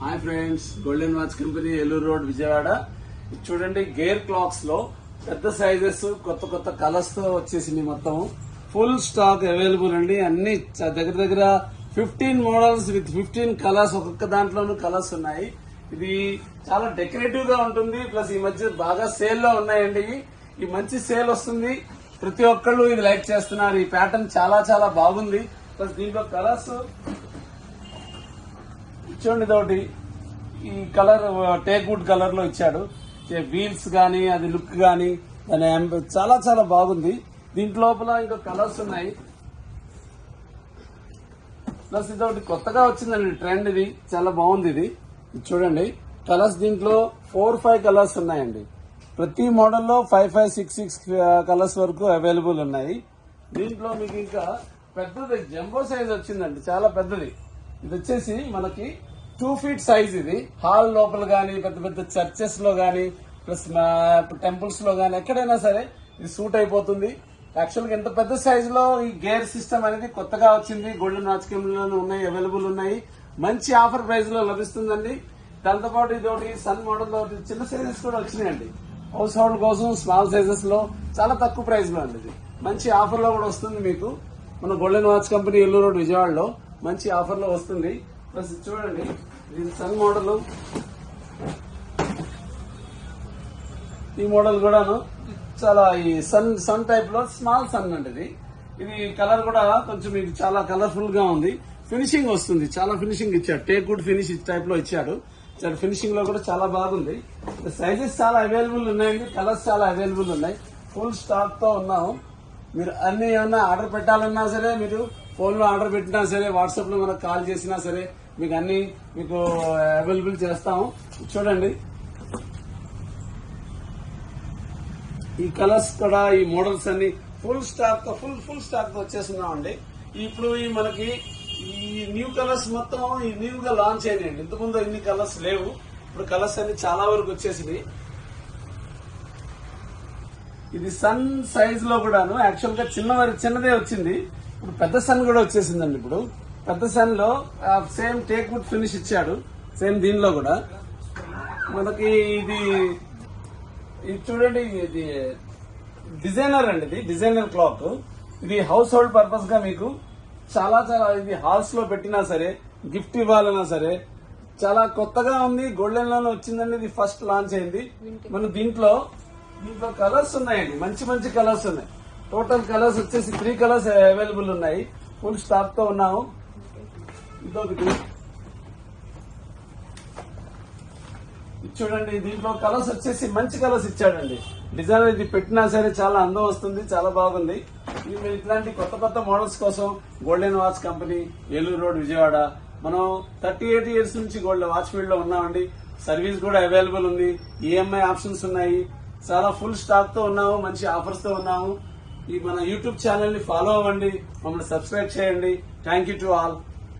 Hi friends, golden watch company Eluru road Vijayawada. చూడండి, gear clocks లో పెద్ద సైజెస్ కొత్త కొత్త కలర్స్ తో వచ్చేసింది. మొత్తం ఫుల్ స్టాక్ అవైలబుల్ అండి. అన్ని దగ్గర దగ్గర 15 మోడల్స్ విత్ 15 కలర్స్. ఒక్కొక్క దాంట్లోనూ కలర్స్ ఉన్నాయి. ఇది చాలా డెకరేటివ్ గా ఉంటుంది. ప్లస్ ఈ మధ్య బాగా సేల్ లో ఉన్నాయండి. ఈ మంచి సేల్ వస్తుంది. ప్రతి ఒక్కళ్ళు ఇది లైక్ చేస్తున్నారు. ఈ ప్యాటర్న్ చాలా చాలా బాగుంది. ప్లస్ దీంట్లో కలర్స్ చూడండి, ఇదొకటి ఈ కలర్ టేక్ వుడ్ కలర్ లో ఇచ్చాడు. వీల్స్ గానీ అది లుక్ గానీ దాని చాలా చాలా బాగుంది. దీంట్లో లోపల ఇంకా కలర్స్ ఉన్నాయి. ప్లస్ ఇదొకటి కొత్తగా వచ్చిందండి ట్రెండ్. ఇది చాలా బాగుంది. ఇది చూడండి, కలర్స్ దీంట్లో 4-5 కలర్స్ ఉన్నాయండి. ప్రతి మోడల్లో 5-5, 6-6 కలర్స్ వరకు అవైలబుల్ ఉన్నాయి. దీంట్లో మీకు ఇంకా పెద్దది జంబో సైజ్ వచ్చిందండి, చాలా పెద్దది. ఇది వచ్చేసి మనకి 2 feet సైజ్. ఇది హాల్ లోపల గానీ, పెద్ద పెద్ద చర్చెస్ లో గానీ, ప్లస్ టెంపుల్స్ లో గానీ ఎక్కడైనా సరే ఇది సూట్ అయిపోతుంది. యాక్చువల్ గా ఎంత పెద్ద సైజ్ లో ఈ గేర్ సిస్టమ్ అనేది కొత్తగా వచ్చింది. గోల్డెన్ వాచ్ కంపెనీలోనే ఉన్నాయి, అవైలబుల్ ఉన్నాయి. మంచి ఆఫర్ ప్రైస్ లో లభిస్తుందండి. దాంతో పాటు ఇదొకటి సన్ మోడల్ లో చిన్న సైజెస్ కూడా వచ్చినాయండి. హౌస్ హోల్డ్ కోసం స్మాల్ సైజెస్ లో చాలా తక్కువ ప్రైస్ లో అండి. ఇది మంచి ఆఫర్ లో కూడా వస్తుంది మీకు. మన golden watch company Eluru road విజయవాడలో మంచి ఆఫర్ లో వస్తుంది. ప్లస్ చూడండి, ఇది సన్ మోడల్. ఈ మోడల్ కూడాను చాలా ఈ సన్ టైప్ లో స్మాల్ సన్ అండి. ఇది కలర్ కూడా కొంచెం మీకు చాలా కలర్ఫుల్ గా ఉంది. ఫినిషింగ్ వస్తుంది, చాలా ఫినిషింగ్ ఇచ్చాడు. టేక్ వుడ్ ఫినిష్ టైప్ లో ఇచ్చాడు. ఫినిషింగ్ లో కూడా చాలా బాగుంది. సైజెస్ చాలా అవైలబుల్ ఉన్నాయండి. కలర్స్ చాలా అవైలబుల్ ఉన్నాయి. ఫుల్ స్టాక్ తో ఉన్నాము. మీరు అన్ని ఏమన్నా ఆర్డర్ పెట్టాలన్నా సరే, మీరు ఫోన్ లో ఆర్డర్ పెట్టినా సరే, వాట్సాప్ లో మనకు కాల్ చేసినా సరే మీకు అన్ని అవైలబుల్ చేస్తాము. చూడండి, ఈ కలర్స్ కూడా, ఈ మోడల్స్ అన్ని ఫుల్ స్టాక్ తో ఫుల్ స్టాక్ తో వచ్చేస్తున్నామండి. ఇప్పుడు ఈ మనకి ఈ న్యూ కలర్స్ మొత్తం ఈ న్యూగా లాంచ్ అయినాయండి. ఇంతకుముందు ఇన్ని కలర్స్ లేవు. ఇప్పుడు కలర్స్ అన్ని చాలా వరకు వచ్చేసినాయి. ఇది సన్ సైజ్ లో కూడాను యాక్చువల్ గా చిన్నదే వచ్చింది. ఇప్పుడు పెద్ద సన్ కూడా వచ్చేసిందండి. ఇప్పుడు పెద్ద సన్ లో సేమ్ టేక్ వుడ్ ఫినిష్ ఇచ్చాడు. సేమ్ దీనిలో కూడా మనకి ఇది చూడండి, ఇది డిజైనర్ అండి. ఇది డిజైనర్ క్లాత్. ఇది హౌస్ హోల్డ్ పర్పస్ గా మీకు చాలా చాలా, ఇది హాల్స్ లో పెట్టినా సరే, గిఫ్ట్ ఇవ్వాలన్నా సరే చాలా కొత్తగా ఉంది. గోల్డెన్ లోనే వచ్చిందండి. ఇది ఫస్ట్ లాంచ్ అయింది. మన దీంట్లో కలర్స్ ఉన్నాయండి. మంచి మంచి కలర్స్ ఉన్నాయి. టోటల్ కలర్స్ వచ్చేసి 3 కలర్స్ అవైలబుల్ ఉన్నాయి. ఫుల్ స్టాక్ తో ఉన్నాము. ఇదొకటి చూడండి, దీంట్లో కలర్స్ వచ్చేసి మంచి కలర్స్ ఇచ్చాడండి. డిజైన్ ఇది పెట్టినా సరే చాలా అందం వస్తుంది, చాలా బాగుంది. ఇట్లాంటి కొత్త కొత్త మోడల్స్ కోసం golden watch company Eluru road Vijayawada. మనం 38 years నుంచి గోల్డెన్ వాచ్ ఫీల్డ్ లో ఉన్నామండి. సర్వీస్ కూడా అవైలబుల్ ఉంది. ఈఎంఐ ఆప్షన్స్ ఉన్నాయి. చాలా ఫుల్ స్టాక్ తో ఉన్నాము. మంచి ఆఫర్స్ తో ఉన్నాము. ఈ మన యూట్యూబ్ ఛానల్ ని ఫాలో అవ్వండి, మమ్మల్ని సబ్స్క్రైబ్ చేయండి. Thank you to all.